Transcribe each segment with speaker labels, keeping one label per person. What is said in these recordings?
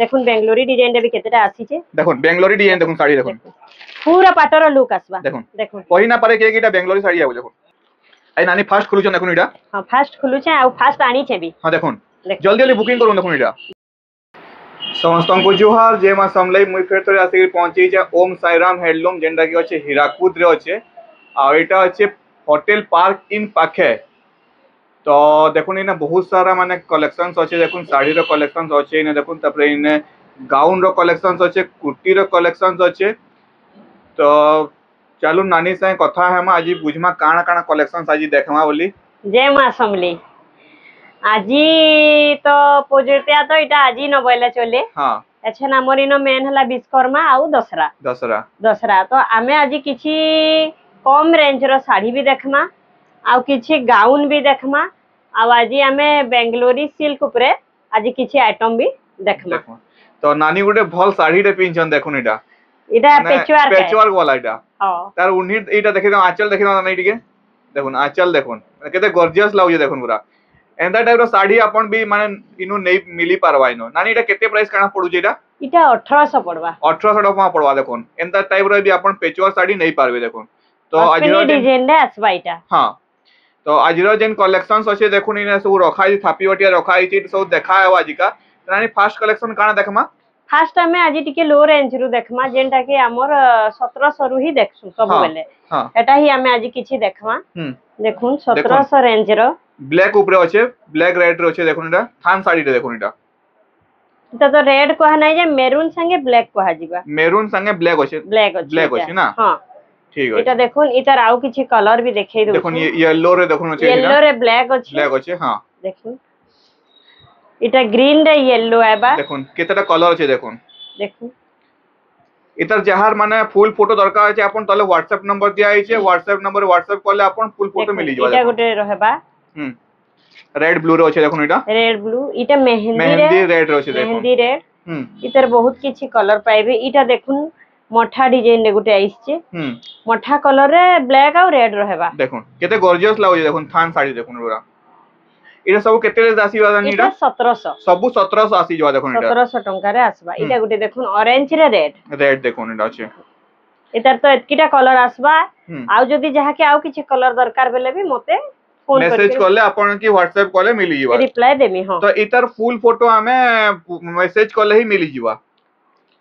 Speaker 1: দেখুন বেঙ্গলোরি ডিজাইন রে भी केतेटा आसीचे
Speaker 2: দেখুন বেঙ্গলোরি ডিজাইন দেখুন শাড়ি দেখুন
Speaker 1: पूरा पाटर लुक आसबा
Speaker 2: দেখুন
Speaker 1: দেখুন
Speaker 2: কই না পারে কে কিটা বেঙ্গলোরি শাড়ি আবো দেখুন এই নানি ফার্স্ট খুলুছন দেখুন এটা
Speaker 1: हां फास्ट खुलुचे आ फास्ट आनी छे भी
Speaker 2: হ্যাঁ দেখুন জলদি জলদি বুকিং করুন দেখুন এটা ସମସ୍ତଙ୍କୁ ଜୁହାର ଜୟ ମା ସମଲେଇ ମୁଇଁ ଫେର ଥରେ ଆସିକି ପହଞ୍ଚିଛେ ଓମ୍ ସାଇରାମ ହ୍ୟାଣ୍ଡଲୁମ୍ ଯେନ୍ଟା କି ଅଛି ହୀରାକୁଦ ରେ ଅଛି ଆଉ ଏଇଟା ଅଛି ହୋଟେଲ ପାର୍କ ଇନ୍ ପାଖେ ତ ଦେଖୁନ ଇନେ ବହୁତ ସାରା ମାନେ କଲେକ୍ସନ୍ସ ଅଛି ଦେଖୁନ ଶାଢ଼ୀର କଲେକ୍ସନ୍ସ ଅଛି ଇନେ ଦେଖୁନ ତାପରେ ଇନେ ଗାଉନ ର କଲେକ୍ସନ୍ସ ଅଛି କୁର୍ତ୍ତି ର କଲେକ୍ସନ୍ସ ଅଛି ତ ଚାଲୁ ନାନୀ ସାଙ୍ଗେ କଥା ହେମା ଆଜି ବୁଝମା କାଣା କାଣା କଲେକ୍ସନ୍ସ ଆଜି ଦେଖମା ବୋଲି
Speaker 1: जय मां समली আজি তো পূজা তো এটা আজি ন বইলা চলে
Speaker 2: হ্যাঁ
Speaker 1: আচ্ছা নামর ইনো মেন হলা বিশ্বকর্মা আউ দশরা
Speaker 2: দশরা
Speaker 1: দশরা তো আমি আজি কিছু কম রেঞ্জ র শাড়ি भी দেখমা আউ কিছু গাউন भी দেখমা আউ আজি আমি বেঙ্গলোরি সিল্ক উপরে আজি কিছু আইটেম भी দেখমা
Speaker 2: তো নানি গুটে ভাল শাড়িটা পিনছন দেখুন এটা
Speaker 1: এটা
Speaker 2: পেচওয়ার্ক वाला এটা
Speaker 1: হ্যাঁ
Speaker 2: তার উনি এইটা দেখে দাও আঁচল দেখে দাও নানি টিকে দেখুন আঁচল দেখুন কেতে গর্জিয়াস লাগুছে দেখুন পুরা এন্ডা টাইপ র শাড়ি আপন भी মানে ইনু নেই মিলি পারবা ইনো নানি এটা কেতে প্রাইস কানা পড়ুছে এটা
Speaker 1: এটা 1800 পড়বা
Speaker 2: 1800 টাকা পড়বা দেখুন এন্ডা টাইপ র भी আপন পেচওয়ার্ক শাড়ি নেই পারবে দেখুন তো
Speaker 1: আজির ডিজাইন রে আসবা এটা
Speaker 2: হ্যাঁ তো আজির যেন কলেকশনস আছে দেখুন ইনে সব রখা আছে থাপি ওটিয়া রখা আছে সব দেখা है আজিকা নানি ফার্স্ট কালেকশন কানা দেখমা
Speaker 1: ফার্স্ট আমি আজি টিকে লো রেঞ্জ রু দেখমা যেনটা কি আমর 1700 রু হি দেখছু সব বেলে এটা হি আমি আজি কিছু দেখমা দেখুন 1700 রেঞ্জ র
Speaker 2: ব্ল্যাক উপরে আছে ব্ল্যাক রেড রে আছে দেখুন এটা থান শাড়িটা দেখুন এটা
Speaker 1: এটা তো রেড কোহা নাই যে মেরুন সঙ্গে ব্ল্যাক কোহা জিবা
Speaker 2: মেরুন সঙ্গে ব্ল্যাক আছে ব্ল্যাক আছে না
Speaker 1: হ্যাঁ
Speaker 2: ঠিক আছে
Speaker 1: এটা দেখুন এটার আউ কিছু কালার भी দেখাই দউ
Speaker 2: দেখুন ইয়েলো রে দেখুন আছে
Speaker 1: ইয়েলো রে ব্ল্যাক
Speaker 2: আছে হ্যাঁ
Speaker 1: দেখুন এটা গ্রিন রে ইয়েলো আইবা
Speaker 2: দেখুন কতটা কালার আছে দেখুন
Speaker 1: দেখুন
Speaker 2: এটার যাহার মানে ফুল ফটো দরকার আছে আপন তাহলে WhatsApp নম্বর দিয়া আইছে WhatsApp নম্বরে WhatsApp করলে আপন ফুল ফটো মিলি যাবে
Speaker 1: এটা গোটে রহেবা
Speaker 2: রেড ব্লু রে আছে দেখুন এটা
Speaker 1: রেড ব্লু এটা
Speaker 2: মেহেন্দি রেড রে আছে দেখুন
Speaker 1: মেহেন্দি রেড ইতার বহুত কিছু কালার পাইবে এটা দেখুন মঠা ডিজাইন রে গোটে আইছে মঠা কালার রে ব্ল্যাক আর রেড রহেবা
Speaker 2: দেখুন কেতে গর্জিয়াস লাগুছে দেখুন থান শাড়ি দেখুন পুরা এটা সব কেতে রে আসিবা জানি
Speaker 1: এটা 1700
Speaker 2: সব 1700 আসি যাবা দেখুন এটা
Speaker 1: 1700 টাকা রে আসবা এটা গোটে দেখুন অরেঞ্জ রে
Speaker 2: রেড দেখুন এটা আছে
Speaker 1: এটার তো এতকিটা কালার আসবা আউ যদি যাহাকে আউ কিছু কালার দরকার বেলে भी মতে ফোন
Speaker 2: মেসেজ করলে আপন কি WhatsApp করলে মিলি যাবা
Speaker 1: রিপ্লাই দেমি হ্যাঁ
Speaker 2: তো এটার ফুল ফটো আমি মেসেজ করলে হি মিলি যাবা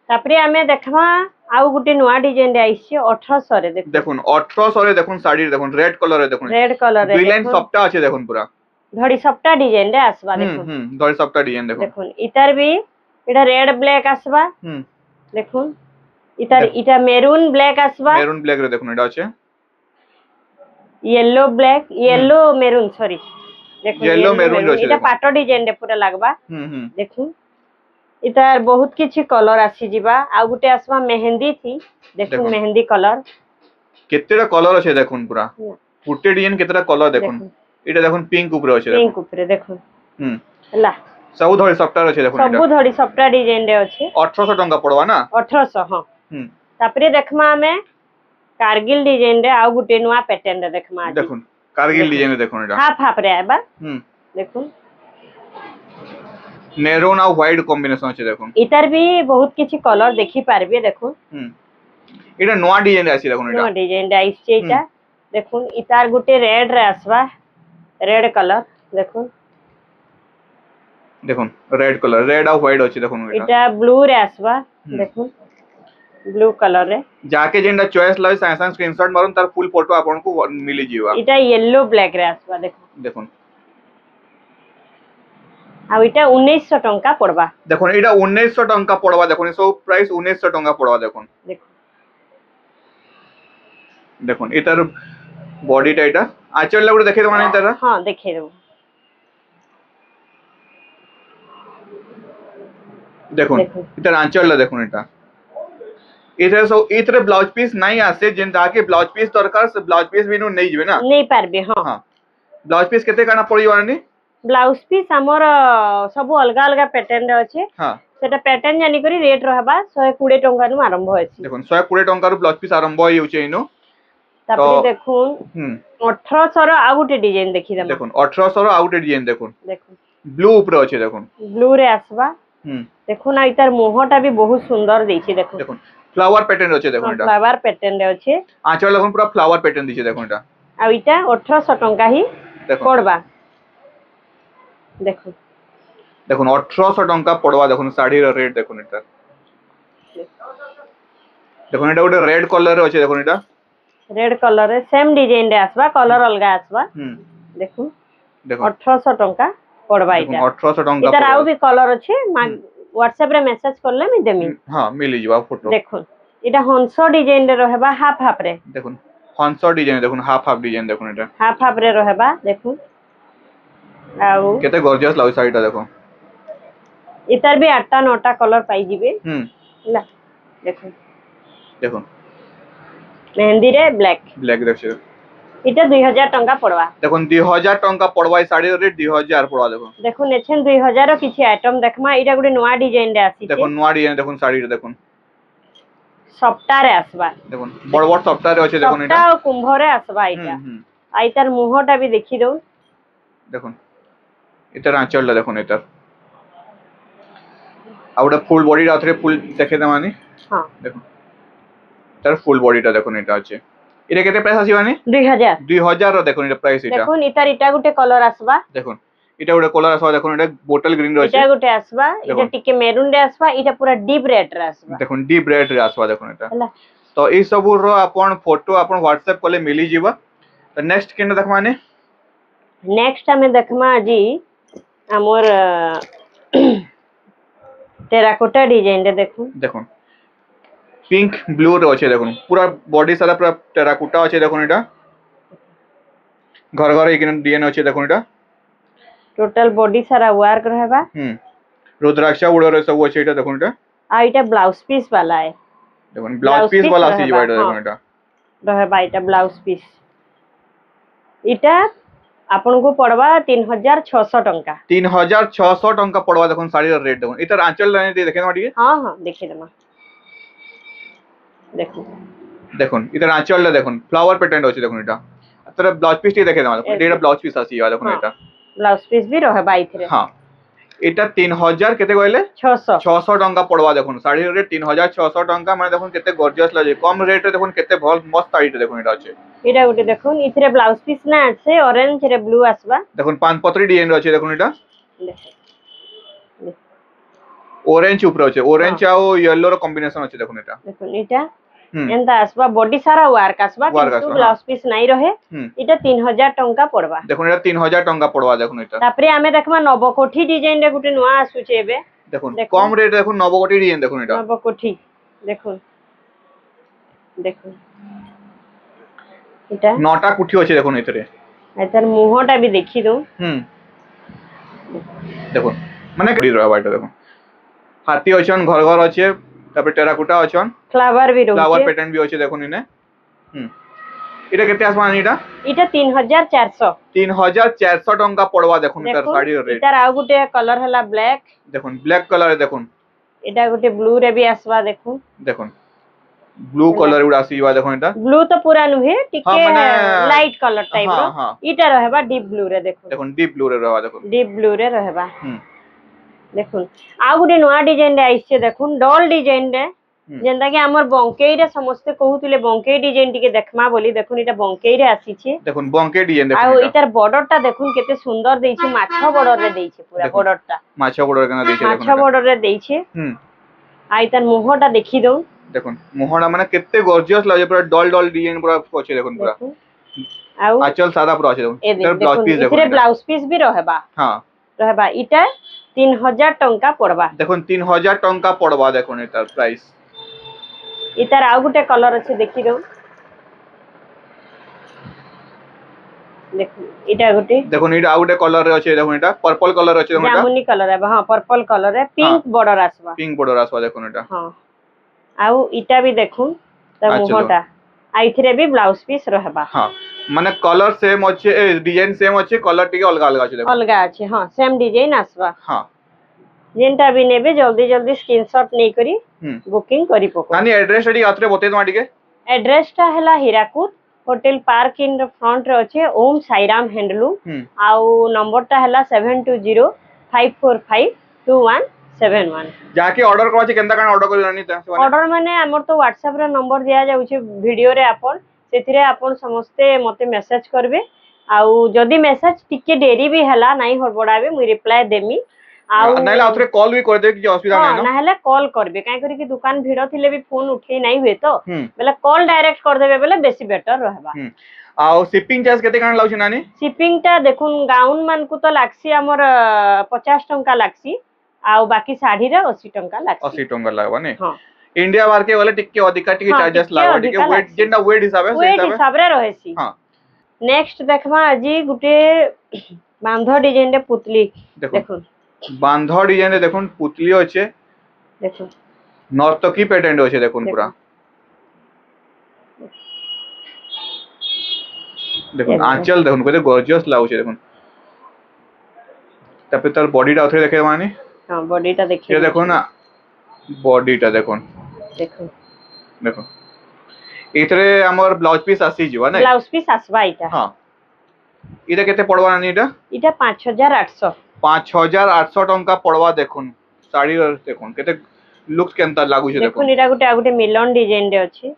Speaker 1: তারপরে আমি দেখমা আউ গুটে নোয়া ডিজাইন রে আইছে 1800 রে
Speaker 2: দেখুন 1800 রে দেখুন শাড়ি দেখুন রেড কালার রে দেখুন
Speaker 1: রেড কালার রে
Speaker 2: দুই লাইন সবটা আছে দেখুন পুরা
Speaker 1: ধড়ি সবটা ডিজাইন রে আসবা দেখুন
Speaker 2: ধড়ি সবটা ডিজাইন দেখুন
Speaker 1: দেখুন ইতার भी এটা রেড ব্ল্যাক আসবা দেখুন ইতার এটা মেরুন ব্ল্যাক আসবা
Speaker 2: মেরুন ব্ল্যাক রে দেখুন এটা আছে
Speaker 1: yellow black yellow maroon sorry देखो
Speaker 2: येलो मेरून
Speaker 1: এটা পাটো ডিজাইন রে পুরা লাগবা দেখুন এটার বহুত কিছু কালার আসি জিবা আর গুটে আসবা মেহেন্দি থি দেখুন মেহেন্দি কালার
Speaker 2: কেতেটা কালার আছে দেখুন পুরা ফুটে ডিজাইন কেতেটা কালার দেখুন এটা দেখুন পিঙ্ক উপরে আছে দেখুন
Speaker 1: পিঙ্ক উপরে দেখুন হলা
Speaker 2: সব ধড়ি সফটওয়্যার আছে দেখুন এটা
Speaker 1: সব ধড়ি সফটওয়্যার ডিজাইন রে আছে
Speaker 2: 1800 টাকা পড়বা না
Speaker 1: 1800 হ্যাঁ তারপরে দেখমা আমি কারগিল ডিজাইন রে আউ গুটে নোয়া প্যাটার্ন রে দেখমা
Speaker 2: দেখুন কারগিল ডিজাইন রে দেখুন এটা
Speaker 1: হাফ হাফ রে আইবা দেখুন
Speaker 2: মেরুন আর হোয়াইট কম্বিনেশন আছে দেখুন
Speaker 1: এটার भी বহুত কিছু কালার দেখি পারবে দেখুন
Speaker 2: এটা নোয়া ডিজাইন আছে দেখুন এটা
Speaker 1: নোয়া ডিজাইন রে আইছে এটা দেখুন ইতার গুটে রেড রে আসবা রেড কালার দেখুন
Speaker 2: দেখুন রেড কালার রেড আর হোয়াইট আছে দেখুন
Speaker 1: এটা ব্লু রে আসবা দেখুন ব্লু কালার রে
Speaker 2: যাকে যেটা চয়েস লাগে সাইন সাইন স্ক্রিনশট মারুন তার ফুল ফটো আপনকু মিলি জিবা
Speaker 1: এটা येलो ব্ল্যাক রে আসবা দেখুন
Speaker 2: দেখুন
Speaker 1: আর এটা 1900 টাকা পড়বা
Speaker 2: দেখুন এটা 1900 টাকা পড়বা দেখুন সব প্রাইস 1900 টাকা পড়বা দেখুন
Speaker 1: দেখুন
Speaker 2: দেখুন এটার বডিটা এটা আঁচল লাগু দেখে দেব না তারা
Speaker 1: হ্যাঁ দেখে দেব
Speaker 2: দেখুন এটার আঁচলটা দেখুন এটা এটা সব এতরে ব্লাউজ পিস নাই আসে যেন যাকে ব্লাউজ পিস দরকার সে ব্লাউজ পিস বিনু নেই যাবে না
Speaker 1: নেই পারবে হ্যাঁ
Speaker 2: ব্লাউজ পিস কেতে কানা পড়িবা নি
Speaker 1: ব্লাউজ পিস আমার সব অলগা অলগা প্যাটার্ন রে আছে
Speaker 2: হ্যাঁ
Speaker 1: সেটা প্যাটার্ন জানি করি রেট রহবা 120 টাকা নু আরম্ভ হইছে
Speaker 2: দেখুন 120 টাকা রু ব্লাউজ পিস আরম্ভ হই হচ্ছে ইনো
Speaker 1: তারপরে দেখুন 1800 র আউটে ডিজাইন দেখি দাম
Speaker 2: দেখুন 1800 র আউটে ডিজাইন দেখুন
Speaker 1: দেখুন
Speaker 2: ব্লু উপরে আছে দেখুন
Speaker 1: ব্লু রে আসবা देखो ना इतार मोहटा भी बहुत सुंदर देछि देखो
Speaker 2: देखो फ्लावर पैटर्न अछि देखो एटा
Speaker 1: फ्लावर पैटर्न रे अछि
Speaker 2: आंचल देखो पूरा फ्लावर पैटर्न दिछि देखो एटा
Speaker 1: आ इटा 1800 टंका ही पड़बा देखो
Speaker 2: देखो 1800 टंका पड़वा देखो साड़ी रो रेट देखो एटा देखो एटा गोटे रेड कलर रे अछि देखो एटा
Speaker 1: रेड कलर रे सेम डिजाइन रे आसबा कलर अलगा आसबा देखो देखो 1800 टंका पड़बा इटा
Speaker 2: 1800 टंका
Speaker 1: इतार आउ भी कलर अछि व्हाट्सएप रे मैसेज करले मी देमी
Speaker 2: हां मिली जीवा फोटो
Speaker 1: देखो इटा हंसो डिजाइन रे रहबा हाफ हाफ रे
Speaker 2: देखो हंसो डिजाइन देखो हाफ हाफ डिजाइन देखो एटा
Speaker 1: हाफ हाफ रे रहबा देखो आउ
Speaker 2: केते गॉर्जियस लागो साड़ीटा देखो
Speaker 1: इतार भी 8टा 9टा कलर पाई जिबे ला देखो
Speaker 2: देखो
Speaker 1: मेहंदी रे ब्लैक
Speaker 2: ब्लैक देखो
Speaker 1: इटा 2000 टंका पड़वा
Speaker 2: देखो 2000 टंका पड़वा साड़ी रेट 2000 पड़वा देखो
Speaker 1: देखो नेछन 2000 रो किछि आइटम देखमा इटा गुडी नवा डिजाइन रे आसी
Speaker 2: देखो नवा डिजाइन देखो साड़ी रे देखो
Speaker 1: सप्ताह रे आसबा
Speaker 2: देखो बड़ बड़ सप्ताह रे अछि देखो
Speaker 1: एटा सप्ताह कुंभ रे आसबा इटा आइतार मुहटा भी देखि दो
Speaker 2: देखो इतर आंचल देखो इतर आउडा फुल बॉडी राथरे फुल देखे दमानी
Speaker 1: हां
Speaker 2: देखो तर फुल बॉडीटा देखो इटा अछि इरे केते प्राइस आसीबानी 2000 रो देखो इटा प्राइस इटा
Speaker 1: देखो इतार इटा गुटे कलर आसबा
Speaker 2: देखो इटा गुटे कलर आसबा देखो इटा बोतल ग्रीन रो अछि
Speaker 1: इटा गुटे आसबा इटा टिके मेरून रे आसबा इटा पूरा डीप रेड रे आसबा
Speaker 2: देखो डीप रेड रे आसबा देखो इटा
Speaker 1: हला
Speaker 2: तो ई सब रो आपण फोटो आपण व्हाट्सएप कोले मिली जीवा तो नेक्स्ट केन देखमाने
Speaker 1: नेक्स्ट हमें देखमा जी हमर टेराकोटा डिजाइन रे देखो
Speaker 2: देखो पिंक ब्लू रे अछि देखो पूरा बॉडी सारा पूरा टेराकोटा अछि देखो इटा घर घर एक डिजाइन अछि देखो इटा
Speaker 1: टोटल बॉडी सारा वर्क रहबा
Speaker 2: रुद्राक्ष उड़ो रे सब अछि इटा देखो इटा
Speaker 1: आ इटा ब्लाउज पीस वाला है
Speaker 2: देखो ब्लाउज पीस वाला सी वाइट देखो इटा
Speaker 1: रहबा इटा ब्लाउज पीस इटा आपन को पड़वा 3600 टंका
Speaker 2: 3600 टंका पड़वा देखो साड़ी रे रेट देखो इतर आंचल लाइन दे देखे माटी
Speaker 1: हां हां देखि दमा देखो
Speaker 2: देखो इतर आंचल ले देखो फ्लावर पैटर्न अछि देखो इटा तर ब्लाउज पीस देखे दमा एटा ब्लाउज पीस आसी देखो इटा
Speaker 1: ब्लाउज पीस भी रहबा इथरे
Speaker 2: हां एटा 3000 केते कहले 600 टंका पड़वा देखो साड़ी रे 3600 टंका माने देखो केते गॉर्जियस लागे कम रेट रे देखो केते भल मस्त साड़ी देखो इटा अछि
Speaker 1: एटा गुटे देखो इथरे ब्लाउज पीस ना আছে ऑरेंज रे ब्लू आसबा
Speaker 2: देखो पान पत्री डिजाइन अछि देखो इटा ऑरेंज ऊपर अछि ऑरेंज आ येलो रो कॉम्बिनेशन अछि देखो इटा
Speaker 1: एंता आसबा बॉडी सारा वर्क आसबा किंतु ब्लाउज पीस नाही रहे इटा 3000 टंका पड़बा
Speaker 2: देखो इटा 3000 टंका पड़वा देखो इटा
Speaker 1: तापरे हमें देखमा नवकोठी डिजाइन रे गुटे नवा आसु छेबे
Speaker 2: देखो कम रेट देखो नवकोठी डिजाइन देखो इटा
Speaker 1: नवकोठी देखो देखो इटा
Speaker 2: नोटा कुठी अछि देखो इतरे
Speaker 1: एतर मुहटा भी देखि दो
Speaker 2: देखो माने कडी रहबा इटा देखो हाथी अछन घर घर अछि तबे टेराकोटा अछन फ्लावर भी रहउछे फ्लावर पैटर्न भी अछि देखो इने इटा केते आसमान इटा 3400 टंका पड़वा देखो इटर साड़ी रेट
Speaker 1: इटर आ गुटे कलर हला ब्लैक
Speaker 2: देखो ब्लैक कलर देखो
Speaker 1: इटा गुटे ब्लू रे भी आसबा देखो
Speaker 2: देखो ब्लू कलर उडा आसीबा देखो इटा
Speaker 1: ब्लू तो पूरा नुहे टिके लाइट कलर टाइप रो इटा रहबा डीप ब्लू रे देखो
Speaker 2: डीप ब्लू रे रहबा देखो
Speaker 1: डीप ब्लू रे रहबा देखो आ गुटे नवा डिजाइन रे आइछे देखो डॉल डिजाइन रे जेंदा कि हमर बंकेई रे समस्त कहउतिले बंकेई डिजाइन टिके देखमा बोली देखो इटा बंकेई रे आसीछे
Speaker 2: देखो बंकेई डिजाइन देखो
Speaker 1: आ इतर बॉर्डर टा देखो केते सुंदर देइछे माछा बॉर्डर रे देइछे पूरा बॉर्डर टा
Speaker 2: माछा बॉर्डर कना देइछे देखो
Speaker 1: माछा बॉर्डर रे देइछे आ इतर मोहटा देखि दो
Speaker 2: देखो मोहना माने केते गॉर्जियस लागे पूरा डॉल डॉल डिजाइन पूरा अछि देखो पूरा आउ आचल सादा पूरा अछि देखो इतर ब्लाउज पीस देखो
Speaker 1: इतर ब्लाउज पीस भी रहबा हां रहबा इटा 3000 टंका पड़बा देखो
Speaker 2: 3000 टंका पड़बा देखो इतर प्राइस
Speaker 1: इतर आ गुटे कलर अछि देखि दो देखो इटा गुटे देखो इटा आ गुटे कलर रे अछि देखो इटा पर्पल कलर अछि देखो इटा जामुनी कलर है हां पर्पल कलर है पिंक बॉर्डर आसबा
Speaker 2: देखो इटा
Speaker 1: हां आउ इटा भी देखो त मोहटा आइथरे भी ब्लाउज पीस रहबा
Speaker 2: हां माने कलर सेम अछि डिजाइन सेम अछि कलर टिके अलग अलग अछि देखो
Speaker 1: अलग अछि हां सेम डिजाइन आसबा
Speaker 2: हां
Speaker 1: जेंटा भी नेबे जल्दी जल्दी स्क्रीनशॉट नै करी बुकिंग करी पको
Speaker 2: नानी एड्रेस डी आत्रे बते दमा टिके एड्रेस
Speaker 1: ता हला Hirakud hotel park in front रे अछि ओम साईराम हैंडलूम आउ नंबर ता हला 72054521 71
Speaker 2: जाके ऑर्डर करवा केनता कान ऑर्डर करनी
Speaker 1: ऑर्डर माने हमर तो व्हाट्सएप रे नंबर दिया जाउछे वीडियो रे आपन सेथिरे आपन समस्ते मते मेसेज करबे आउ जदी मेसेज टिके देरी भी हला नाही हड़बड़ाबे मुई रिप्लाई देमी आउ
Speaker 2: नाइले आउथरे कॉल भी कर दे कि असुविधा
Speaker 1: हाँ
Speaker 2: नै
Speaker 1: ना हेले कॉल करबे काई करी कि दुकान भीड़ थिले भी फोन उठे नहीं हुए तो
Speaker 2: हम्म
Speaker 1: बेले कॉल डायरेक्ट कर देबे बेले बेसी बेटर रहबा
Speaker 2: आउ शिपिंग चार्ज केते कान लाउछ नानी
Speaker 1: शिपिंग टा देखुन गाउन मान को तो लागसी हमर 50 टंका लागसी आउ बाकी साड़ी रे 80 टंका लागसी
Speaker 2: 80 टंका लागबा नै
Speaker 1: हां
Speaker 2: इंडिया बार के वाले टिके अधिका टिके
Speaker 1: हाँ,
Speaker 2: चार्जेस
Speaker 1: टिके
Speaker 2: लागबा
Speaker 1: अधिका
Speaker 2: टिके वेट
Speaker 1: लागसी।
Speaker 2: जेंडा वेट हिसाबे से
Speaker 1: वेट हिसाब रे रहेसी
Speaker 2: हां
Speaker 1: नेक्स्ट देखमा अजी गुटे बांध डिजाइन रे पुतली
Speaker 2: देखो
Speaker 1: देखुन
Speaker 2: बांध डिजाइन रे देखुन पुतली होचे
Speaker 1: देखुन
Speaker 2: नर्तकी पैटर्न होचे देखुन पूरा देखुन आंचल देखुन कते गॉर्जियस लाउचे देखुन तबे तर बॉडीटा उठे देखे माने
Speaker 1: हां बॉडीटा देखिए
Speaker 2: ये देखो ना बॉडीटा देखुन
Speaker 1: देखो
Speaker 2: देखो इतरे हमर ब्लाउज पीस आसी जीवा नै
Speaker 1: ब्लाउज पीस आसबा इटा
Speaker 2: हां इटा केते पड़वा नानी इटा
Speaker 1: 5800
Speaker 2: 5800 टंका पड़वा देखुन साड़ी देखुन केते लुक्स केनता लागु छे देखुन
Speaker 1: इटा गुटे मिलन डिजाइन रे अछि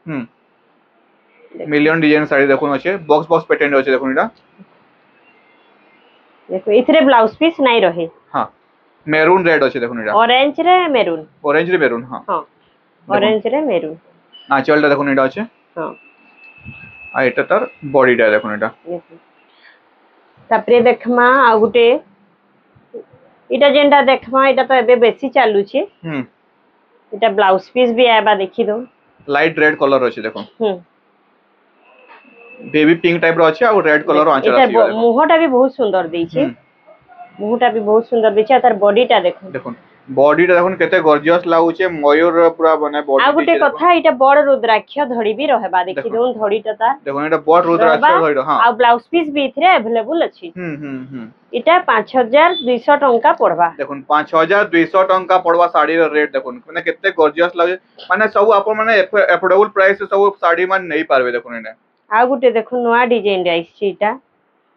Speaker 2: मिलियन डिजाइन साड़ी देखुन अछि बॉक्स बॉक्स पैटर्न अछि देखुन इटा
Speaker 1: देखो इथरे ब्लाउज पीस नाही रहे
Speaker 2: हां मेरून रेड अछि देखुन इटा
Speaker 1: ऑरेंज रे मेरून
Speaker 2: हां
Speaker 1: हां ऑरेंज रे मेरून
Speaker 2: आंचलटा देखुन इटा अछि
Speaker 1: हां
Speaker 2: आ एटा तर बॉडीटा देखुन इटा
Speaker 1: तापरे देखमा आ गुटे इटा जेंडा देखमा इटा तो एबे बेसी चालू छे इटा ब्लाउज पीस भी आबा देखि दो
Speaker 2: लाइट रेड कलर अछि देखो बेबी पिंक टाइप रो अछि और रेड कलर आंचल अछि
Speaker 1: इटा मुहटा भी बहुत सुंदर देई छे मुहटा भी बहुत सुंदर देई छे तार बॉडीटा देखो
Speaker 2: देखो बॉडीटा देखुन केते गॉर्जियस लागु छे मयूर पूरा बने बॉडी
Speaker 1: आ गुटे कथा इटा बड़ रुद्राक्ष धड़ी भी रहबा देखि दो धड़ीटा तार
Speaker 2: देखो इटा बड़ रुद्राक्ष धड़ी हां
Speaker 1: आ ब्लाउज पीस भी इथरे अवेलेबल अछि इटा 5200 टंका पड़बा
Speaker 2: देखुन 5200 टंका पड़वा साड़ी रो रेट देखुन माने केते गॉर्जियस लागे माने सब आपन माने अफोर्डेबल प्राइस सब साड़ी मान नहीं पारबे देखुन इने
Speaker 1: आ गुटे देखुन नवा डिजाइन रे आइछि इटा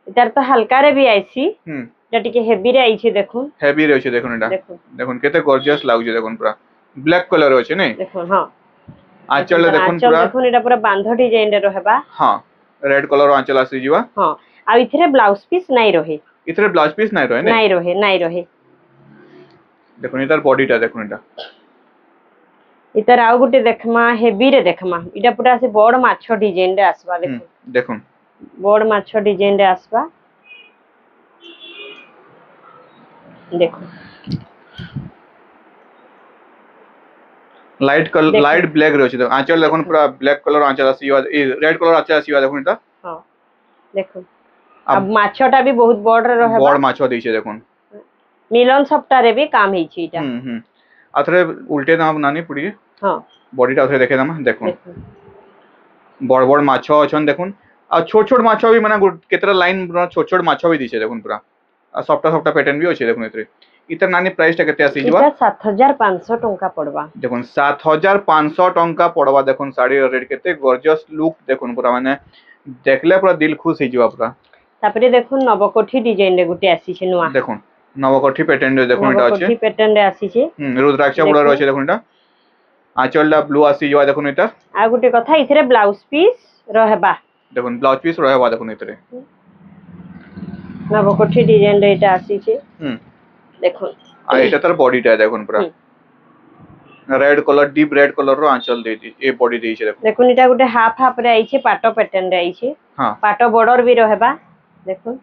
Speaker 1: इतार तो हल्का रे भी आइछि इटा टिके हेवी रे आइछि देखुन
Speaker 2: हेवी रे अछि देखुन इटा देखुन केते गॉर्जियस लागु छै देखुन पूरा ब्लैक कलर अछि नै
Speaker 1: देखुन हां
Speaker 2: आंचल देखुन पूरा
Speaker 1: देखुन इटा पूरा बांध डिजाइन रे रहबा
Speaker 2: हां रेड कलर आंचल आसी जीवा
Speaker 1: हां आ इथरे ब्लाउज पीस नाही रहे
Speaker 2: इथरे ब्लाउज पीस नाही रहे नै
Speaker 1: नाही रहे
Speaker 2: देखुन इतार बॉडीटा देखुन इटा
Speaker 1: इतर आउ गुटे देखमा हेवी रे देखमा इटा पूरा से बड़ माछो डिजाइन रे आसबा देखो
Speaker 2: देखुन
Speaker 1: बड़ माछो डिजाइन रे आसबा देखो
Speaker 2: लाइट ब्लैक रे अछि आंचल देखुन पूरा ब्लैक कलर आंचल आसी रेड कलर आंचल आसी देखुन इटा
Speaker 1: हां देखो अब माछोटा भी बहुत बड़ रे रहबा
Speaker 2: बड़ माछो दै छै देखुन
Speaker 1: मिलन सप्ता रे भी काम हे छी इटा
Speaker 2: अथरे उल्टे नाम नानी पुडी
Speaker 1: हां
Speaker 2: बॉडीटा अथरे देखे ना देखुन बड़ बड़ माछो अछन देखुन आ छोट छोट माछो भी माने केतरा लाइन छोट छोट माछो भी दिसे देखुन पूरा आ सफ्टा पैटर्न भी अछि देखुन इतरे इतर नानी प्राइस टा केते आसी जीवा
Speaker 1: 7500 टंका पड़बा
Speaker 2: देखुन 7500 टंका पड़वा देखुन साड़ी रेट केते गॉर्जियस लुक देखुन पूरा माने देखले पूरा दिल खुश हे जीवा पूरा
Speaker 1: तापरे देखुन नवकोठी डिजाइन रे गुटे आसी छे नुवा
Speaker 2: देखुन नवकोठी पैटर्न रे देखुन इटा अछि
Speaker 1: नवकोठी पैटर्न रे आसी छे
Speaker 2: रुद्राक्ष बॉर्डर अछि देखुन इटा आंचलडा ब्लू आसी जीवा देखुन इटा
Speaker 1: आ गुटे कथा इथरे ब्लाउज पीस रहबा
Speaker 2: देखुन ब्लाउज पीस रहबा देखुन इतरे
Speaker 1: नवकोठी डिजाइन रे इटा आसी छे देखुन
Speaker 2: आ इटा तर बॉडीटा देखुन पूरा red colour deep red colour रो आंचल दे दी ए बॉडी देई छे
Speaker 1: देखुन इटा गुटे हाफ रे आइ छे पाटो पैटर्न रे आइ छे
Speaker 2: हां
Speaker 1: पाटो बॉर्डर भी रहबा देखुन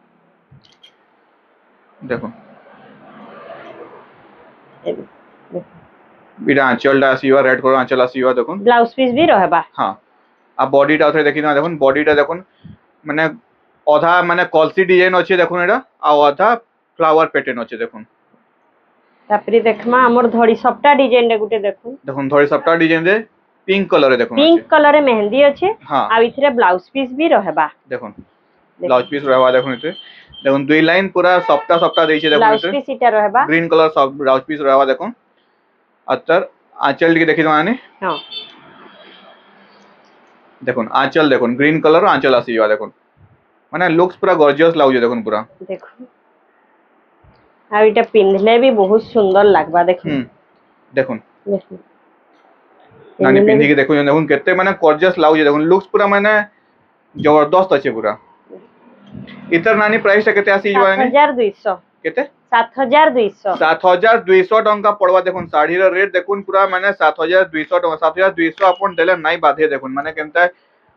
Speaker 2: देखो बिना आंचल डा आसीवा रेड कलर आंचल आसीवा देखुन
Speaker 1: ब्लाउज पीस भी रहबा
Speaker 2: हां आ बॉडीटा उठे देखि ना देखुन बॉडीटा देखुन माने आधा माने कॉलसी डिजाइन अछि देखुन एडा आ आधा फ्लावर पैटर्न अछि देखुन
Speaker 1: तापरे देखमा हमर धड़ी सप्ता डिजाइन रे गुटे देखुन
Speaker 2: धड़ी सप्ता डिजाइन रे पिंक कलर रे देखुन
Speaker 1: पिंक कलर रे मेहंदी अछि
Speaker 2: हां
Speaker 1: आ इथरे ब्लाउज पीस भी रहबा
Speaker 2: देखुन ब्लाउज पीस रहबा देखुन इते देखुन दुई लाइन पूरा सप्ता दै छै देखुन
Speaker 1: ब्लाउज पीस इटा रहबा
Speaker 2: ग्रीन कलर सब ब्लाउज पीस रहबा देखुन अतर आंचल के देखि माने
Speaker 1: हां
Speaker 2: देखुन आंचल देखुन ग्रीन कलर आंचल आसीवा देखुन माने लुक्स पूरा गॉर्जियस लागु देखुन पूरा
Speaker 1: देखो आ इटा पिंधले भी बहुत सुंदर लागबा देखो
Speaker 2: देखुन
Speaker 1: देखो
Speaker 2: नानी पिंधी के देखो देखुन केते माने गॉर्जियस लाउज देखुन लुक्स पूरा माने जबरदस्त अछि पूरा इतर नानी प्राइस ता केते आसी जवानी
Speaker 1: 7200
Speaker 2: केते
Speaker 1: 7200
Speaker 2: 7200 टंका पड़वा देखुन साड़ी रो रेट देखुन पूरा माने 7200 टंका 7200 अपन देले नाही बाधे देखुन माने केनता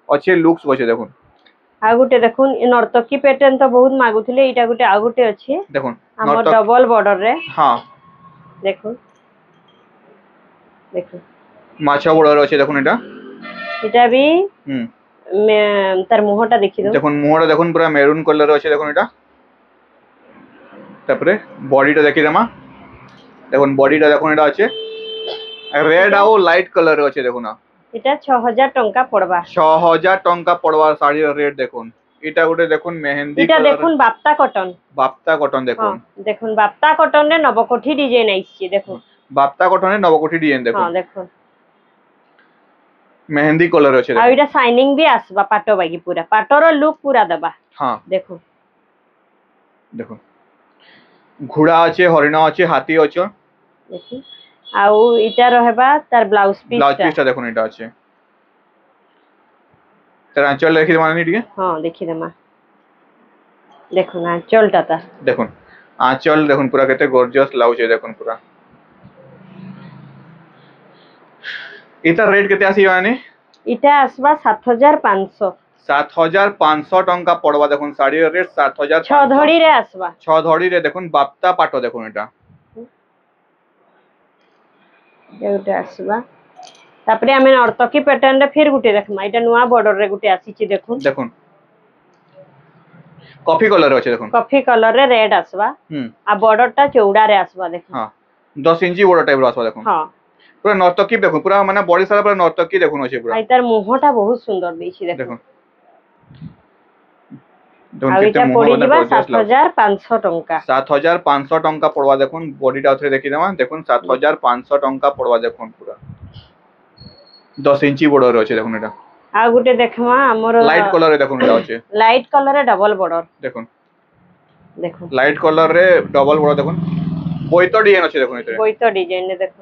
Speaker 2: अच्छे लुक्स होचे देखुन
Speaker 1: आ गुटे देखुन इ नर्तकी पैटर्न तो बहुत मागुथिले इटा गुटे आ गुटे अछि
Speaker 2: देखुन
Speaker 1: हमर डबल बॉर्डर रे
Speaker 2: हां
Speaker 1: देखो देखो
Speaker 2: माछा बॉर्डर अछि देखुन
Speaker 1: इटा भी तार मुहटा देखि दो
Speaker 2: देखुन मुहटा देखुन पूरा मेरून कलर अछि देखुन इटा तापरे बॉडीटा देखि देमा देखुन बॉडीटा देखुन इटा अछि रेड आ लाइट कलर अछि देखुन
Speaker 1: इटा 6000 टंका पड़बा
Speaker 2: 6000 टंका पड़वा साड़ी रेट देखुन इटा गुटे देखुन मेहंदी
Speaker 1: इटा
Speaker 2: कलर
Speaker 1: देखुन बाप्ता कॉटन
Speaker 2: देखुन
Speaker 1: हां देखुन बाप्ता कॉटन रे नवकोठी डिजाइन आइछि देखुन
Speaker 2: बाप्ता कॉटन रे नवकोठी डिजाइन देखुन
Speaker 1: हां देखुन
Speaker 2: मेहंदी कलर अछि
Speaker 1: आ इटा शाइनिंग भी आसबा पाटो बागी पूरा पाटोर लुक पूरा दबा
Speaker 2: हां
Speaker 1: देखो
Speaker 2: देखो घोड़ा अछि हरिण अछि हाथी अछि
Speaker 1: देखो आउ इटा रहबा तार ब्लाउज पीस
Speaker 2: ता देखुन इटा अछि तार आंचल देखि माने ठीक है
Speaker 1: हां देखि देमा देखो ना आंचलटा ता
Speaker 2: देखुन आंचल देखुन पूरा केते गॉर्जियस लाउज है देखुन पूरा इता रेट केते आसी यानी
Speaker 1: इटा आसबा 7500
Speaker 2: 7500 टंका पड़वा देखुन साड़ी रेट 7500
Speaker 1: छ धड़ी रे आसबा
Speaker 2: छ धड़ी रे देखुन बाप्ता पाटो देखुन इटा
Speaker 1: एटा आसबा तापरे हमें नर्तकी पैटर्न रे फिर गुटे देखमा इटा नुवा बॉर्डर रे गुटे आसीची देखुन
Speaker 2: देखुन कॉफी कलर अछि देखुन
Speaker 1: कॉफी कलर रे रेड आसबा आ बॉर्डर टा चौड़ा रे आसबा देखुन
Speaker 2: हां 10 इंची बॉर्डर टाइप रो आसबा देखुन
Speaker 1: हां
Speaker 2: पूरा नर्तकी देखुन पूरा माने बॉडी सारा पूरा नर्तकी देखुन अछि पूरा
Speaker 1: आ इतार मुहटा बहुत सुंदर देछि देखुन
Speaker 2: देखुन
Speaker 1: आ
Speaker 2: केते
Speaker 1: इटा
Speaker 2: मुह
Speaker 1: पड़ी
Speaker 2: बना
Speaker 1: दिबा
Speaker 2: गॉर्जियस लाउज
Speaker 1: 7500 टंका
Speaker 2: 7500 टंका पड़वा देखुन बॉडी टा उथरे देखि देमा देखुन 7500 टंका पड़वा देखुन पूरा 10 इंची बॉर्डर अछि देखुन एटा
Speaker 1: आ गुटे देखमा हमर
Speaker 2: लाइट कलर रे देखुन एटा अछि
Speaker 1: लाइट कलर रे डबल बॉर्डर
Speaker 2: देखुन
Speaker 1: देखो
Speaker 2: लाइट कलर रे डबल बॉर्डर देखुन बोइतो डिजाइन अछि देखुन एते
Speaker 1: बोइतो डिजाइन रे देखो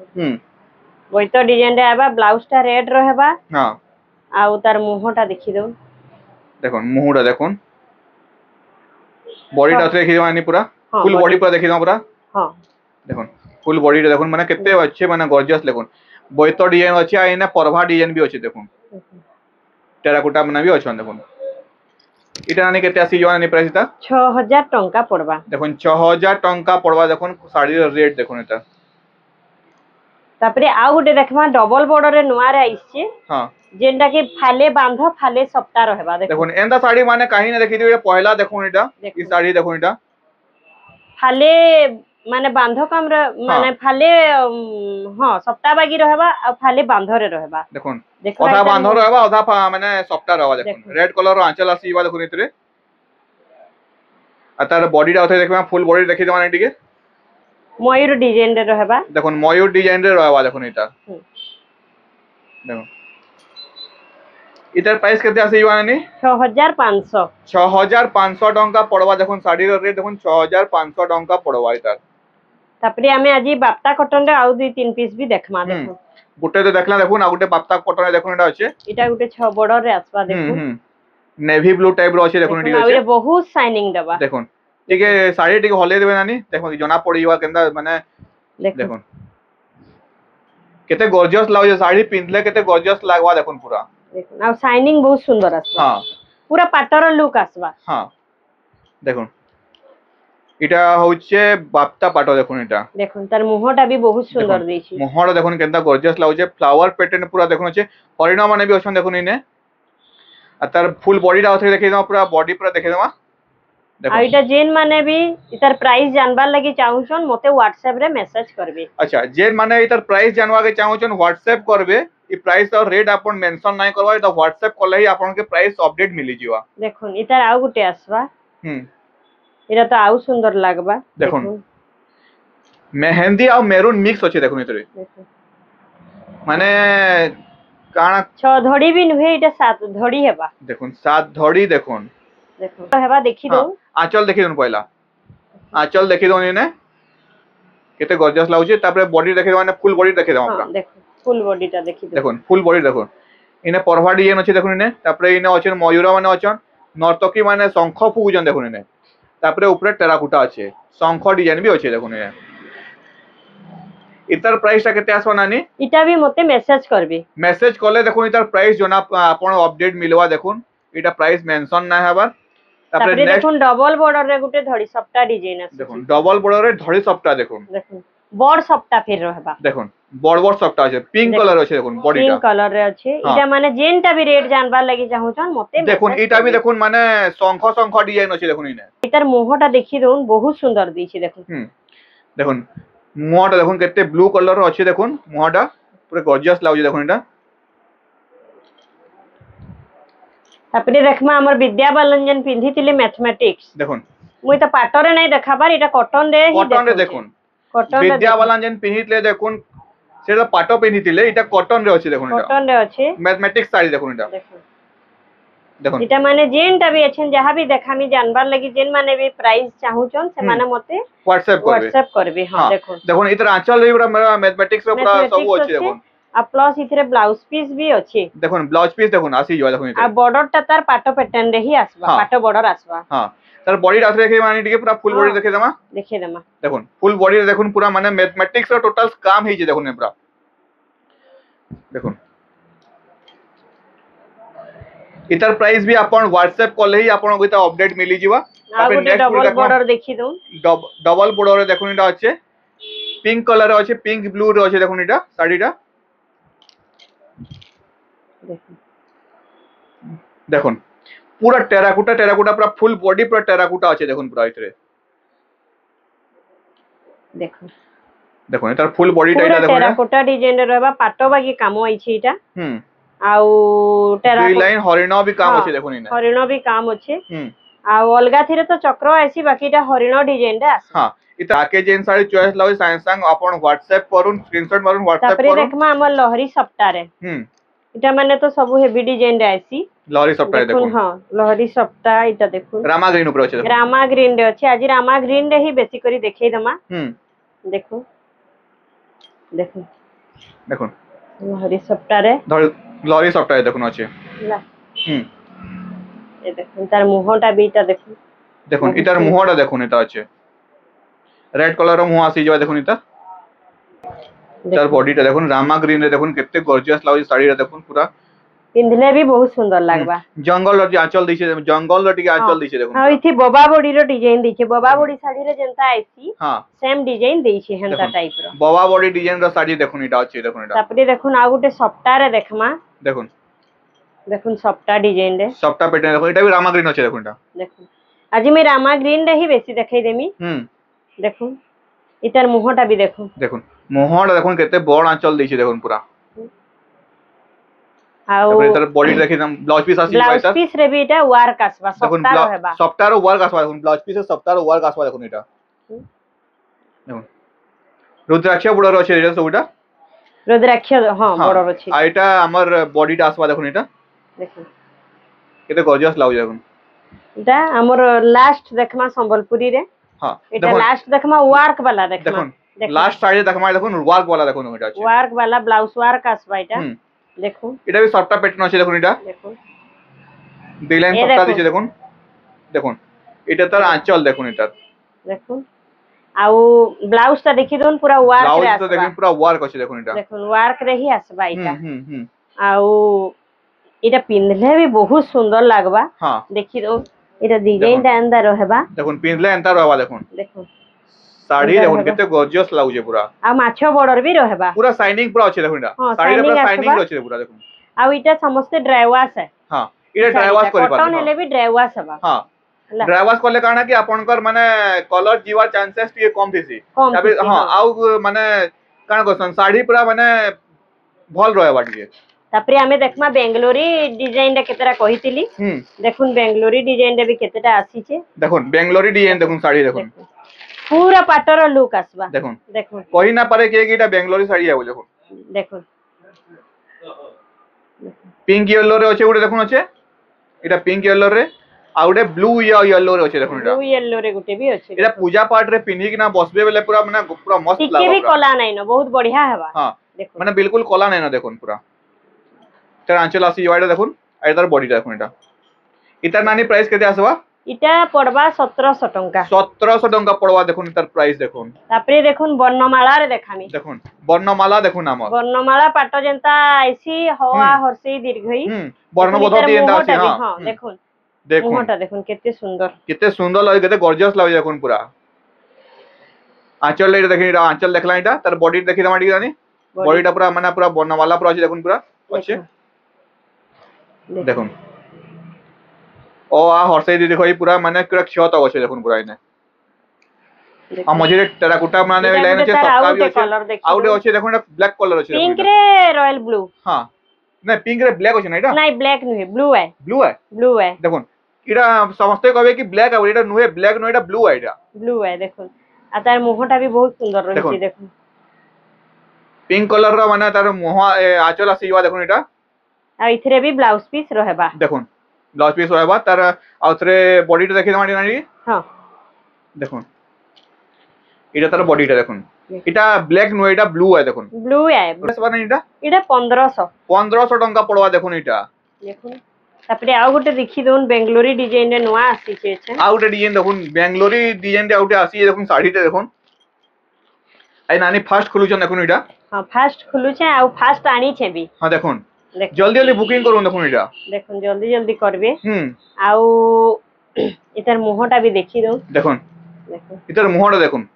Speaker 1: बोइतो डिजाइन रे आबा ब्लाउज टा रेड रहबा
Speaker 2: हां
Speaker 1: आ उतार मुहटा देखि दो
Speaker 2: देखुन मुहटा देखुन बॉडी टा देखि माने पूरा फुल बॉडी पूरा देखि पूरा
Speaker 1: हां
Speaker 2: देखुन फुल बॉडी देखुन माने केते अच्छे माने गॉर्जियस देखुन बोइतो डिजाइन अछि आ इने परभा डिजाइन भी अछि देखुन टेराकोटा माने भी अछि देखुन इटा नानी केते आसी जवानी प्राइस ता
Speaker 1: 6000 टंका पड़बा
Speaker 2: देखुन 6000 टंका पड़वा देखुन साड़ी रेट देखुन एटा
Speaker 1: तापरे आ गुटे देखमा डबल बॉर्डर रे नुवा रे आइछि
Speaker 2: हां
Speaker 1: जेंडा के फाले बांध फाले सप्ताह रहबा
Speaker 2: देखुन एंदा साड़ी माने काहे न देखि दियो पहला देखुन एटा ई साड़ी देखुन एटा
Speaker 1: फाले माने बांध काम रे माने फाले हां सप्ताह बागी रहबा आ फाले बांध रे रहबा
Speaker 2: देखुन आधा बांध रहबा आधा माने सप्ताह रहबा देखुन रेड कलर रो आंचल आसीबा देखुन इतरे आ तार बॉडी टा उथे देखबा फुल बॉडी देखि दमा नै टिके
Speaker 1: मयूर डिजाइन रे रहबा
Speaker 2: देखुन मयूर डिजाइन रे रहबा देखुन इटा देखुन इतर प्राइस केते आसी यानी
Speaker 1: 6500
Speaker 2: 6500 टंका पड़वा देखुन साड़ी रो रेट देखुन 6500 टंका पड़वा इतर
Speaker 1: तापरे हमें आज बाप्ता कॉटन रे आउ 2-3 पीस भी देखमा देखो
Speaker 2: गुटे तो देखला देखुन आ गुटे बाप्ता कॉटन रे देखुन एटा अछि
Speaker 1: इटा गुटे 6 बॉर्डर रे आसबा देखो
Speaker 2: नेवी ब्लू टाइप रो अछि देखुन इटी अछि
Speaker 1: ये बहुत शाइनिंग दबा
Speaker 2: देखुन ठीक है साड़ी टिके हले देबे नानी देखो जना पड़ीवा केंदा माने देखुन केते गॉर्जियस लागो साड़ी पिनले केते गॉर्जियस लागवा देखुन पूरा
Speaker 1: देखुन आ शाइनिंग बहुत सुंदर आसबा
Speaker 2: हां
Speaker 1: पूरा पाटर लुक आसबा
Speaker 2: हां देखुन इटा होचे बाप्ता पाटो देखुन इटा
Speaker 1: देखुन तार मुहटा भी बहुत सुंदर देछि
Speaker 2: मुहटा देखुन केंदा गॉर्जियस लागो फ्लावर पैटर्न पूरा देखुन छे हरिण माने भी अछन देखुन इने आ तार फुल बॉडी टा उथे देखि दमा पूरा बॉडी पूरा देखि दमा
Speaker 1: आ इटा जेन माने भी इतार प्राइस जानबार लागि चाहुछन मते WhatsApp रे मैसेज करबे
Speaker 2: अच्छा जेन माने इतार प्राइस जानवा के चाहुछन WhatsApp करबे ई प्राइस और रेट अपन मेंशन नाही करबा तो WhatsApp करले ही आपन के प्राइस अपडेट मिली जीवा देखुन
Speaker 1: इतार आउ गुटे आसबा इरा तो आउ सुंदर लागबा
Speaker 2: देखुन मेहंदी और मेरून मिक्स होचे देखुन इतरे माने काना
Speaker 1: 6 धड़ी भी नहे इटा 7 धड़ी हेबा
Speaker 2: देखुन 7 धड़ी देखुन
Speaker 1: देखो हेबा देखि दो
Speaker 2: आंचल देखि दन पहला आंचल देखि दन इने केते गॉर्जियस लाउचे तापरे बॉडी देखे माने फुल बॉडी देखे दम
Speaker 1: हां
Speaker 2: आपरा
Speaker 1: देखो फुल बॉडीटा देखि
Speaker 2: देखो फुल बॉडी देखो इने परवा डिजाइन अछि देखो इने तापरे इने अछि मयूर माने अछन नर्तकी माने शंख फुगुजन देखो इने तापरे ऊपर टेराकोटा अछि शंख डिजाइन भी अछि देखो इने इतार प्राइस ता केते आसो नानी
Speaker 1: इटा भी मते मेसेज करबी
Speaker 2: मेसेज कले देखो इतार प्राइस जोना आपण अपडेट मिलवा देखो इटा प्राइस मेंशन ना हेबा
Speaker 1: तापरे देखो डबल बॉर्डर रे गुटे धड़ी सप्ता डिजाइन अछि
Speaker 2: देखो डबल बॉर्डर रे धड़ी सप्ता देखो
Speaker 1: बड़ सप्ता फिर रहबा
Speaker 2: देखो बड़ सप्ता अछि पिंक कलर अछि देखो बॉडी
Speaker 1: पिंक कलर रे अछि इटा माने जेनटा भी रेट जानबा लागि चाहू छन मते
Speaker 2: देखो इटा भी देखो माने शंख शंख डिजाइन अछि देखो इने
Speaker 1: इतार मोहटा देखि दोन बहुत सुंदर दिछि देखो
Speaker 2: देखो मुहाटा देखो केते ब्लू कलर रो अछि देखो मुहाटा पूरा गॉर्जियस लाउजी देखो इटा
Speaker 1: तापरे देखमा हमर विद्या बालंजन पिंधितिले मैथमेटिक्स
Speaker 2: देखो
Speaker 1: मुई त पाटरे नै देखाबार इटा कॉटन रे
Speaker 2: देखो विद्या बालंजन पिंधितिले देखो सेटा पाटो पिंधितिले इटा कॉटन रे अछि देखो इटा
Speaker 1: कॉटन रे अछि
Speaker 2: मैथमेटिक्स साड़ी देखो इटा देखो
Speaker 1: इटा माने जेनटा भी अछन जहां भी देखामी जानबार लागि जेन माने भी प्राइस चाहू छन से माने मते व्हाट्सएप करबे हां देखो
Speaker 2: देखो इतर आंचल रे पूरा मैथमेटिक्स रो पूरा सब अछि देखो
Speaker 1: आ प्लस इथरे ब्लाउज पीस भी अछि
Speaker 2: देखो ब्लाउज पीस देखो आसी जवा देखो
Speaker 1: आ बॉर्डर ता तार पाटो पैटर्न रे ही आसबा पाटो बॉर्डर आसबा
Speaker 2: हां तार बॉडी रात रे माने टिके पूरा फुल बॉडी देखे दमा देखो फुल बॉडी देखो पूरा माने मैथमेटिक्स रो टोटल काम ही जे देखो ने पूरा देखो इतर प्राइस भी अपन व्हाट्सएप कॉल ही अपन को अपडेट मिली जीवा
Speaker 1: तापर नेक्स्ट डबल बॉर्डर देखि दउ
Speaker 2: डबल बॉर्डर रे देखो इटा अछि पिंक कलर अछि पिंक ब्लू रे अछि देखो इटा साड़ीटा देखो पूरा टेराकोटा पूरा फुल बॉडी पूरा टेराकोटा अछि देखो पूरा इतरे
Speaker 1: देखो
Speaker 2: देखो इतर फुल बॉडी टाइटा देखो
Speaker 1: टेराकोटा डिजाइन रहबा पाटो बाकी काम आइछि इटा आउ
Speaker 2: टेराकोटा लाइन हरिणो भी काम अछि देखो इने
Speaker 1: हरिणो भी काम अछि आउ अलगा थिरे तो चक्र आसी बाकी इटा हरिणो डिजाइन रे आसी
Speaker 2: हां इता के जेन साड़ी चॉइस लाउ साइंस संग अपन व्हाट्सएप करून स्क्रीनशॉट मारून व्हाट्सएप करून
Speaker 1: तापरे देखमा हमर लहरी सप्ता रे इटा माने तो सब हेवी डिजाइन रे आसी लहरी सप्ता देखो हां लहरी सप्ता इटा देखो
Speaker 2: रामा ग्रीन ऊपर अछि
Speaker 1: रामा ग्रीन रे अछि आज रामा ग्रीन रे ही बेसी करी देखै दमा देखो देखो
Speaker 2: देखो
Speaker 1: लहरी सप्ता रे
Speaker 2: लहरी सप्ता देखो अछि
Speaker 1: ला ए देखो तार मुहटा बीटा देखो
Speaker 2: देखो इतार मुहटा देखो नेता अछि रेड कलर रो मुह आसी जवा देखो इता तार बॉडीटा देखो रामा ग्रीन रे देखो केते गॉर्जियस लाउजी साड़ी रे देखो पूरा
Speaker 1: पिंधले भी बहुत सुंदर लागबा
Speaker 2: जंगल रो आंचल दिछे जंगल रो टिके आंचल दिछे देखो
Speaker 1: हां इथि बाबा बॉडी रो डिजाइन दिछे बाबा बॉडी साड़ी रे जनता आइसी हां सेम डिजाइन दिछे हंता टाइप रो
Speaker 2: बाबा बॉडी डिजाइन रो साड़ी देखो इटा अछि देखो इटा
Speaker 1: तापरे देखो आ गुटे सप्ता रे देखमा
Speaker 2: देखो
Speaker 1: देखो सप्ता डिजाइन रे
Speaker 2: सप्ता पैटर्न देखो इटा भी रामा ग्रीन अछि देखो इटा
Speaker 1: देखो आज मैं रामा ग्रीन रे ही बेसी देखै देमी देखो इतार मुहटा भी देखो
Speaker 2: देखो मुहटा देखो केते बड़ आंचल दिछे देखो पूरा
Speaker 1: आउ
Speaker 2: इतर बॉडी देखि हम ब्लाउज पीस आसी
Speaker 1: ब्लाउज पीस रे भी इटा वर्क आसबा सप्ता रहबा
Speaker 2: सप्ता रो वर्क आसबा देखो ब्लाउज पीस सप्ता रो वर्क आसबा देखो इटा देखो रुद्राक्ष बॉर्डर अछि एटा सबटा
Speaker 1: रुद्राक्ष हां बॉर्डर अछि
Speaker 2: आ इटा हमर बॉडीटा आसबा देखो इटा
Speaker 1: देखो
Speaker 2: केते गॉर्जियस लाउ देखो
Speaker 1: इटा हमर लास्ट देखमा संबलपुरी रे हां इटा लास्ट देखमा वर्क वाला देखमा
Speaker 2: देखो लास्ट साइड देखमा देखो वर्क वाला देखो इटा अछि
Speaker 1: वर्क वाला ब्लाउज वर्क आसबा इटा देखो
Speaker 2: इटा भी सप्ता पैटर्न अछि देखो इटा
Speaker 1: देखो
Speaker 2: दे लाइन सप्ता दिछे देखो देखो इटा तार आंचल देखो इटा
Speaker 1: देखो आउ ब्लाउज ता देखि दोन पूरा वर्क रे आसबा
Speaker 2: ब्लाउज तो देखि पूरा वर्क अछि देखो इटा
Speaker 1: देखो वर्क रे ही आसबा इटा आउ इटा पिंधले भी बहुत सुंदर लागबा हां देखि दो इटा डिजाइन ता अंदर रहबा
Speaker 2: देखो पिंधले अंदर रहबा देखो
Speaker 1: देखो
Speaker 2: साड़ी देखो केते गॉर्जियस लाउजे पूरा
Speaker 1: आ माछो बॉर्डर भी रहबा
Speaker 2: पूरा शाइनिंग पूरा अछि देखो इटा साड़ी रे पूरा शाइनिंग अछि पूरा देखो
Speaker 1: आ इटा समस्त ड्राई वॉश है हां
Speaker 2: इटा ड्राई वॉश करि
Speaker 1: कॉटन हेले भी ड्राई वॉश हबा
Speaker 2: हां ड्राई वॉश करले काना कि आपनकर माने कलर जीवार चांसेस टिके कम दिसी तबे हां आउ माने काना कोसन साड़ी पूरा माने भल रहबा टिके
Speaker 1: तापरे हमें देखमा बेंगलोरी डिजाइन रे केतेरा कहितिली देखुन बेंगलोरी डिजाइन रे भी केतेटा आसी छे देखुन
Speaker 2: बेंगलोरी डिजाइन देखुन साड़ी देखुन
Speaker 1: पूरा पाटर लुक आसबा
Speaker 2: देखुन देखुन कहि ना पारे के एटा बेंगलोरी साड़ी है देखुन
Speaker 1: देखुन
Speaker 2: पिंक येलो रे अछि उडे देखुन अछि एटा पिंक येलो रे आ गोटे ब्लू या येलो रे अछि देखुन एटा
Speaker 1: ब्लू येलो रे गुटे भी अछि
Speaker 2: एटा पूजा पाठ रे पिन्ही कि ना बसबे बेले पूरा माने पूरा मस्त
Speaker 1: टिके
Speaker 2: लागो
Speaker 1: भी कला नै न बहुत बढ़िया हेबा
Speaker 2: हां
Speaker 1: देखो
Speaker 2: माने बिल्कुल कला नै ना देखुन पूरा तर आंचल आसी जवाडा देखुन एटार बॉडी देखुन एटा इतार नानी प्राइस केते आसबा
Speaker 1: इटा पड़बा 1700 टंका
Speaker 2: 1700 टंका पड़वा देखुन इतार प्राइस देखुन
Speaker 1: तापरे देखुन वर्णमाला रे देखामी
Speaker 2: देखुन वर्णमाला देखुन हमर
Speaker 1: वर्णमाला पाट जेंता आइसी हवा हरसी दीर्घई
Speaker 2: वर्णबोधती एंता आसी
Speaker 1: हां देखुन
Speaker 2: देखुन
Speaker 1: मुहटा देखुन केते
Speaker 2: सुंदर लागे केते गॉर्जियस लागे देखुन पूरा आंचल ले देखि आंचल देखला इटा तार बॉडी देखि दमा डी जानी बॉडीटा पूरा माने पूरा वर्णमाला पूरा अछि देखुन पूरा अछि देखुन ओ आ हरसे दी देखो पूरा माने पूरा क्षत अछि देखुन पूरा इने आ मझे टेराकोटा माने लाइन अछि सस्ता भी अछि आउटे अछि देखुन ब्लैक कलर अछि
Speaker 1: पिंक रे रॉयल ब्लू
Speaker 2: हां नै पिंक रे ब्लैक अछि ना इटा
Speaker 1: नै ब्लैक नुहे ब्लू है ब्लू है
Speaker 2: देखुन इटा समस्त कहबे कि ब्लैक आ इटा नुहे ब्लैक नो इटा ब्लू है
Speaker 1: देखुन आ तार मुहटा भी बहुत सुंदर रहिछि देखुन
Speaker 2: पिंक कलर रो माने तार मुह आचल आसीबा देखुन इटा
Speaker 1: आ इथरे भी ब्लाउज पीस रहबा
Speaker 2: देखुन ब्लाउज पीस रहबा तार आउथरे बॉडी टा देखि दमा डी
Speaker 1: हां
Speaker 2: देखुन इटा तार बॉडी टा देखुन इटा ब्लैक नो इटा ब्लू है देखुन
Speaker 1: ब्लू है
Speaker 2: बस बना इटा
Speaker 1: 1500
Speaker 2: टंका पड़वा देखुन इटा
Speaker 1: देखुन तापरे आ गोटे देखि दोन बेंगलोरी डिजाइन रे नवा आसी छे
Speaker 2: आ गोटे डिजाइन देखुन बेंगलोरी डिजाइन रे आउटे आसी देखुन साड़ी टे देखुन आई नानी फास्ट खुलु छ देखुन इटा
Speaker 1: हां फास्ट खुलु छे आ फास्ट आनी छे भी
Speaker 2: हां देखुन जल्दी जल्दी बुकिंग करू देखुन इटा
Speaker 1: देखुन जल्दी जल्दी करबे आउ इतर मुहटा भी देखि दो
Speaker 2: देखुन इतर मुहटा देखुन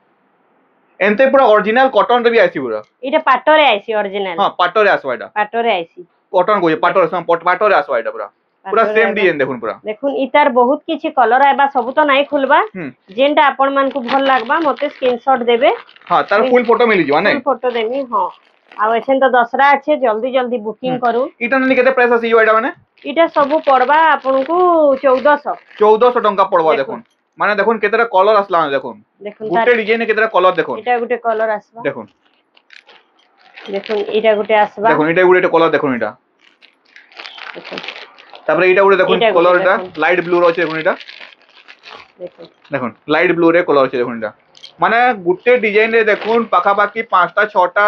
Speaker 2: एनते पूरा ओरिजिनल कॉटन रे भी आसी पूरा
Speaker 1: इटा पाटो रे आसी ओरिजिनल
Speaker 2: हां पाटो रे आसवा इटा
Speaker 1: पाटो रे आसी
Speaker 2: कॉटन को पाटो रे पाटो रे आसवा इटा पूरा सेम डिजाइन देखुन पूरा
Speaker 1: देखुन इतार बहुत किछि कलर आबा सब तो नाही खुलबा जेंटा आपण मान को भल लागबा मते स्क्रीनशॉट देबे
Speaker 2: हां तार फुल फोटो मिली जवा नै
Speaker 1: फुल फोटो देमी हां आ एछन तो दसरा अच्छे जल्दी जल्दी बुकिंग करू
Speaker 2: इटा ननी केते प्राइस आसी इटा माने
Speaker 1: इटा सब पड़बा आपन को
Speaker 2: 1400 टंका पड़बा देखुन माने देखुन केतेरा कलर आसला देखुन गुटे डिजाइन केतेरा कलर देखुन
Speaker 1: इटा गुटे कलर आसबा
Speaker 2: देखुन
Speaker 1: देखुन इटा गुटे आसबा
Speaker 2: देखुन इटा गुटे कलर देखुन इटा तापर इटा गुटे देखुन कलर इटा लाइट ब्लू रो छै देखुन इटा देखुन लाइट ब्लू रे कलर छै देखुन इटा माने गुटे डिजाइन रे देखुन पाखा पाखी 5टा 6टा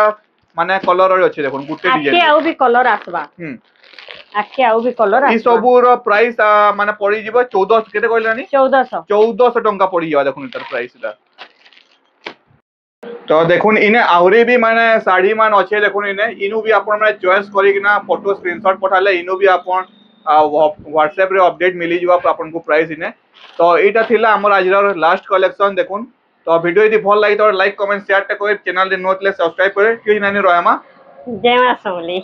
Speaker 2: माने कलर रे अछि देखुन गुटे डिजाइन
Speaker 1: आके आउ भी कलर आसबा आके आउ भी कलर आसबा
Speaker 2: ई सब रो प्राइस माने पड़ी जिवो 14 केते कहले नानी 1400 टंका पड़ी जिवो देखुन इतर प्राइस दा तो देखुन इने आउरी भी माने साड़ी मान अच्छे देखुन इने इनु भी आपण माने चॉइस करी कि ना फोटो स्क्रीनशॉट पठाले इनु भी आपण व्हाट्सएप रे अपडेट मिली जिवो आपण को प्राइस इने तो एटा थिला हमर आजर लास्ट कलेक्शन देखुन तो वीडियो यदि भल लागि तो लाइक कमेंट शेयर टे कोइ चैनल दे नोटले सब्सक्राइब करे कि नानी रहमा
Speaker 1: जय मां समली।